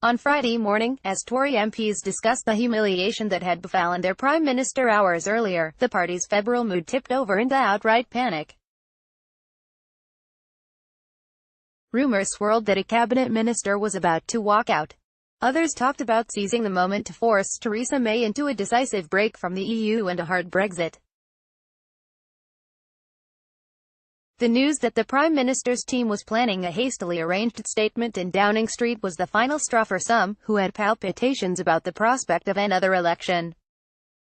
On Friday morning, as Tory MPs discussed the humiliation that had befallen their Prime Minister hours earlier, the party's febrile mood tipped over into outright panic. Rumours swirled that a cabinet minister was about to walk out. Others talked about seizing the moment to force Theresa May into a decisive break from the EU and a hard Brexit. The news that the Prime Minister's team was planning a hastily arranged statement in Downing Street was the final straw for some, who had palpitations about the prospect of another election.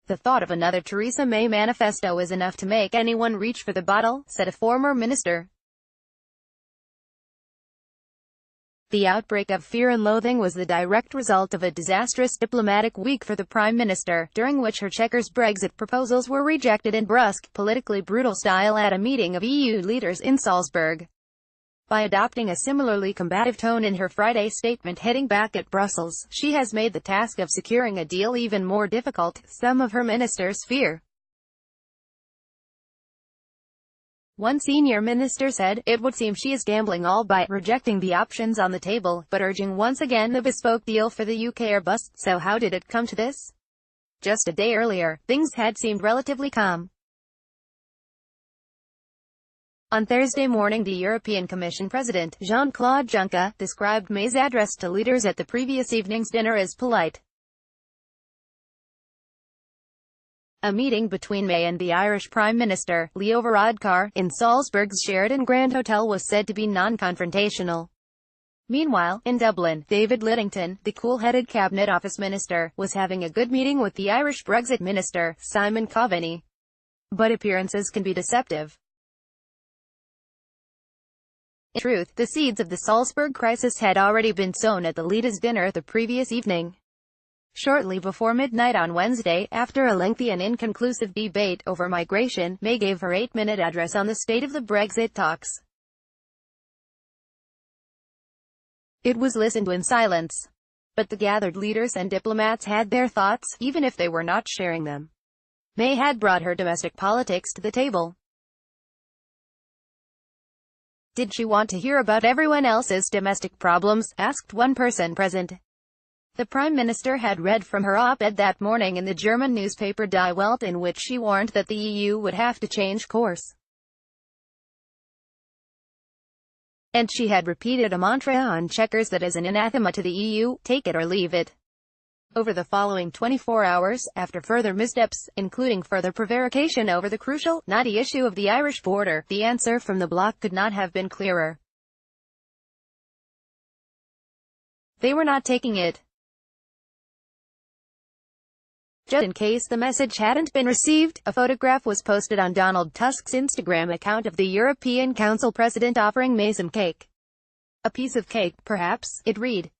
The thought of another Theresa May manifesto is enough to make anyone reach for the bottle, said a former minister. The outbreak of fear and loathing was the direct result of a disastrous diplomatic week for the Prime Minister, during which her Chequers Brexit proposals were rejected in brusque, politically brutal style at a meeting of EU leaders in Salzburg. By adopting a similarly combative tone in her Friday statement heading back at Brussels, she has made the task of securing a deal even more difficult, some of her ministers fear. One senior minister said, "It would seem she is gambling all by rejecting the options on the table, but urging once again the bespoke deal for the UK or bust." So how did it come to this? Just a day earlier, things had seemed relatively calm. On Thursday morning, the European Commission President, Jean-Claude Juncker, described May's address to leaders at the previous evening's dinner as polite. A meeting between May and the Irish Prime Minister, Leo Varadkar, in Salzburg's Sheraton Grand Hotel was said to be non-confrontational. Meanwhile, in Dublin, David Lidington, the cool-headed Cabinet Office Minister, was having a good meeting with the Irish Brexit Minister, Simon Coveney. But appearances can be deceptive. In truth, the seeds of the Salzburg crisis had already been sown at the leaders' dinner the previous evening. Shortly before midnight on Wednesday, after a lengthy and inconclusive debate over migration, May gave her 8-minute address on the state of the Brexit talks. It was listened to in silence. But the gathered leaders and diplomats had their thoughts, even if they were not sharing them. May had brought her domestic politics to the table. Did she want to hear about everyone else's domestic problems? Asked one person present. The Prime Minister had read from her op-ed that morning in the German newspaper Die Welt, in which she warned that the EU would have to change course. And she had repeated a mantra on Chequers that is an anathema to the EU, take it or leave it. Over the following 24 hours, after further missteps, including further prevarication over the crucial, knotty issue of the Irish border, the answer from the bloc could not have been clearer. They were not taking it. Just in case the message hadn't been received, a photograph was posted on Donald Tusk's Instagram account of the European Council president offering May some cake. A piece of cake, perhaps, it read.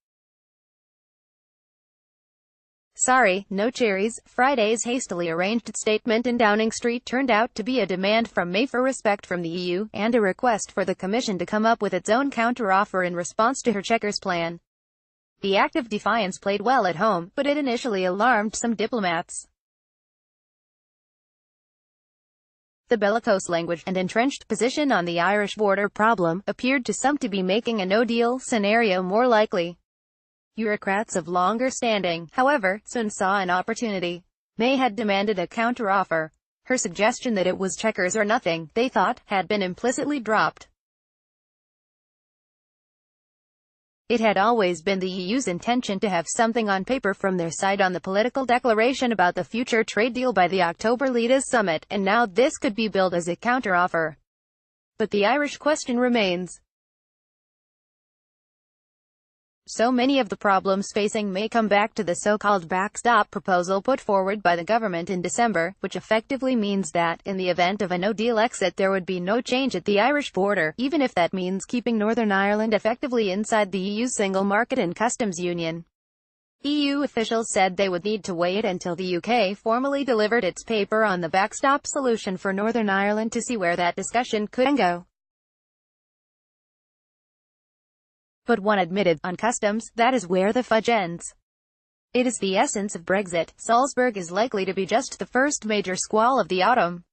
Sorry, no cherries. Friday's hastily arranged statement in Downing Street turned out to be a demand from May for respect from the EU, and a request for the Commission to come up with its own counter-offer in response to her Chequers plan. The act of defiance played well at home, but it initially alarmed some diplomats. The bellicose language and entrenched position on the Irish border problem appeared to some to be making a no-deal scenario more likely. Bureaucrats of longer standing, however, soon saw an opportunity. May had demanded a counter-offer. Her suggestion that it was Chequers or nothing, they thought, had been implicitly dropped. It had always been the EU's intention to have something on paper from their side on the political declaration about the future trade deal by the October Leaders Summit, and now this could be billed as a counter-offer. But the Irish question remains. So many of the problems facing May come back to the so-called backstop proposal put forward by the government in December, which effectively means that, in the event of a no-deal exit, there would be no change at the Irish border, even if that means keeping Northern Ireland effectively inside the EU's single market and customs union. EU officials said they would need to wait until the UK formally delivered its paper on the backstop solution for Northern Ireland to see where that discussion could go. But one admitted, on customs, that is where the fudge ends. It is the essence of Brexit. Salzburg is likely to be just the first major squall of the autumn.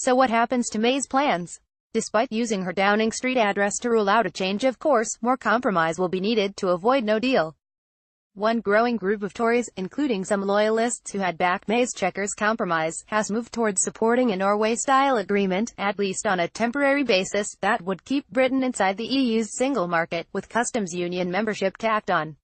So what happens to May's plans? Despite using her Downing Street address to rule out a change of course, more compromise will be needed to avoid no deal. One growing group of Tories, including some loyalists who had backed May's Chequers compromise, has moved towards supporting a Norway-style agreement, at least on a temporary basis, that would keep Britain inside the EU's single market, with customs union membership tacked on.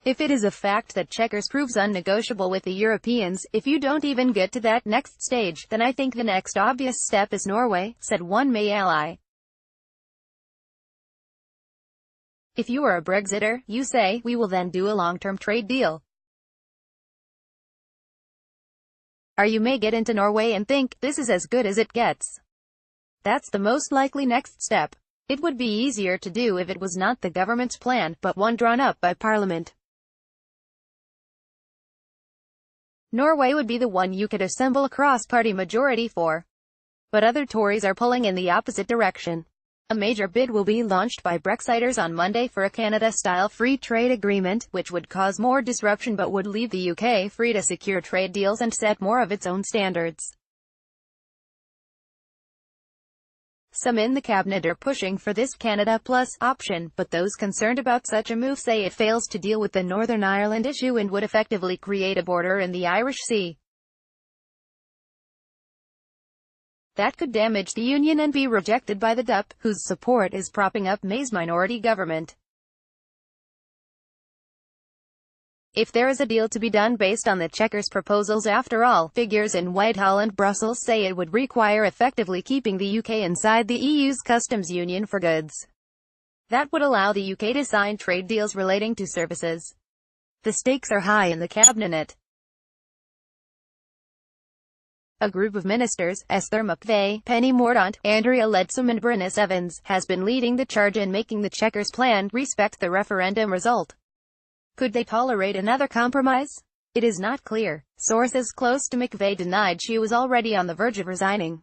If it is a fact that Chequers proves unnegotiable with the Europeans, if you don't even get to that next stage, then I think the next obvious step is Norway, said one May ally. If you are a Brexiter, you say, we will then do a long-term trade deal. Or you may get into Norway and think, this is as good as it gets. That's the most likely next step. It would be easier to do if it was not the government's plan, but one drawn up by Parliament. Norway would be the one you could assemble a cross-party majority for. But other Tories are pulling in the opposite direction. A major bid will be launched by Brexiters on Monday for a Canada-style free trade agreement, which would cause more disruption but would leave the UK free to secure trade deals and set more of its own standards. Some in the cabinet are pushing for this Canada Plus option, but those concerned about such a move say it fails to deal with the Northern Ireland issue and would effectively create a border in the Irish Sea. That could damage the union and be rejected by the DUP, whose support is propping up May's minority government. If there is a deal to be done based on the Chequers proposals after all, figures in Whitehall and Brussels say it would require effectively keeping the UK inside the EU's customs union for goods. That would allow the UK to sign trade deals relating to services. The stakes are high in the cabinet. A group of ministers, Esther McVey, Penny Mordaunt, Andrea Leadsom and Brynis Evans, has been leading the charge in making the Chequers plan respect the referendum result. Could they tolerate another compromise? It is not clear. Sources close to McVey denied she was already on the verge of resigning.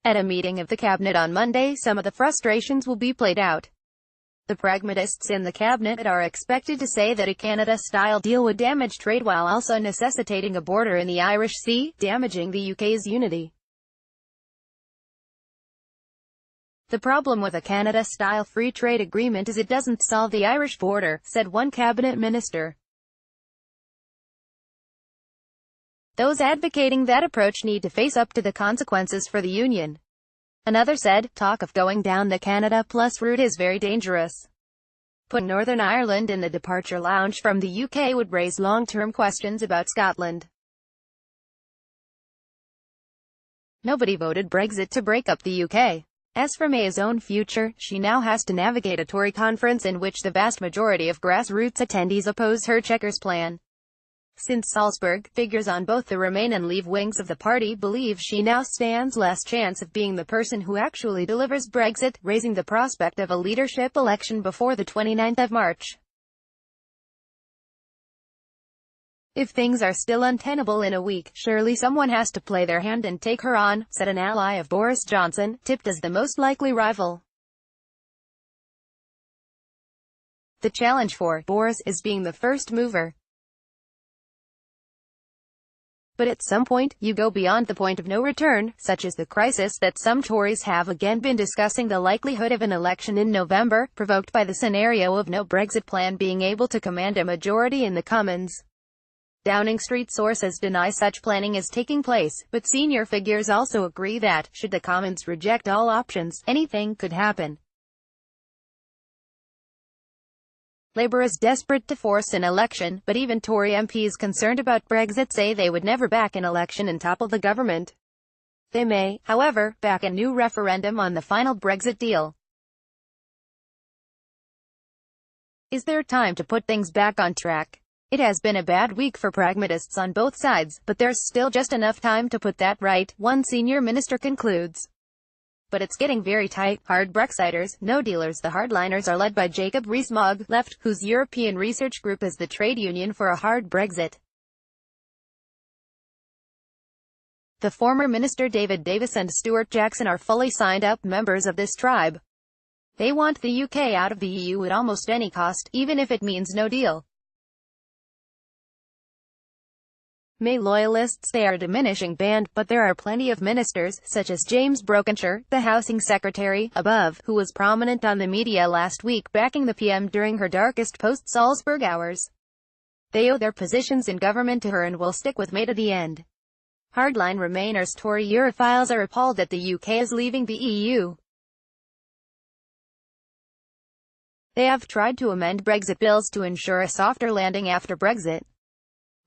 At a meeting of the cabinet on Monday, some of the frustrations will be played out. The pragmatists in the cabinet are expected to say that a Canada-style deal would damage trade while also necessitating a border in the Irish Sea, damaging the UK's unity. The problem with a Canada-style free trade agreement is it doesn't solve the Irish border, said one cabinet minister. Those advocating that approach need to face up to the consequences for the union. Another said, talk of going down the Canada Plus route is very dangerous. Putting Northern Ireland in the departure lounge from the UK would raise long-term questions about Scotland. Nobody voted Brexit to break up the UK. As for May's own future, she now has to navigate a Tory conference in which the vast majority of grassroots attendees oppose her Chequers plan. Since Salzburg, figures on both the Remain and Leave wings of the party believe she now stands less chance of being the person who actually delivers Brexit, raising the prospect of a leadership election before the 29th of March. If things are still untenable in a week, surely someone has to play their hand and take her on, said an ally of Boris Johnson, tipped as the most likely rival. The challenge for Boris is being the first mover. But at some point, you go beyond the point of no return, such as the crisis that some Tories have again been discussing, the likelihood of an election in November, provoked by the scenario of no Brexit plan being able to command a majority in the Commons. Downing Street sources deny such planning is taking place, but senior figures also agree that, should the Commons reject all options, anything could happen. Labour is desperate to force an election, but even Tory MPs concerned about Brexit say they would never back an election and topple the government. They may, however, back a new referendum on the final Brexit deal. Is there time to put things back on track? It has been a bad week for pragmatists on both sides, but there's still just enough time to put that right, one senior minister concludes. But it's getting very tight. Hard Brexiters, no dealers. The hardliners are led by Jacob Rees-Mogg, Left, whose European research group is the trade union for a hard Brexit. The former Minister David Davis and Stuart Jackson are fully signed up members of this tribe. They want the UK out of the EU at almost any cost, even if it means no deal. May loyalists, they are a diminishing band, but there are plenty of ministers, such as James Brokenshire, the housing secretary, above, who was prominent on the media last week backing the PM during her darkest post-Salzburg hours. They owe their positions in government to her and will stick with May to the end. Hardline Remainers Tory Europhiles are appalled that the UK is leaving the EU. They have tried to amend Brexit bills to ensure a softer landing after Brexit.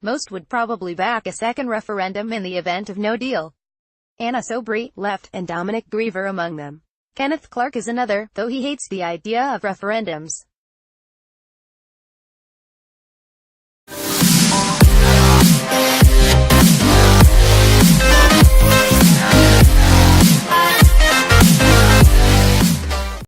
Most would probably back a second referendum in the event of no deal. Anna Soubry, left, and Dominic Griever among them. Kenneth Clark is another, though he hates the idea of referendums.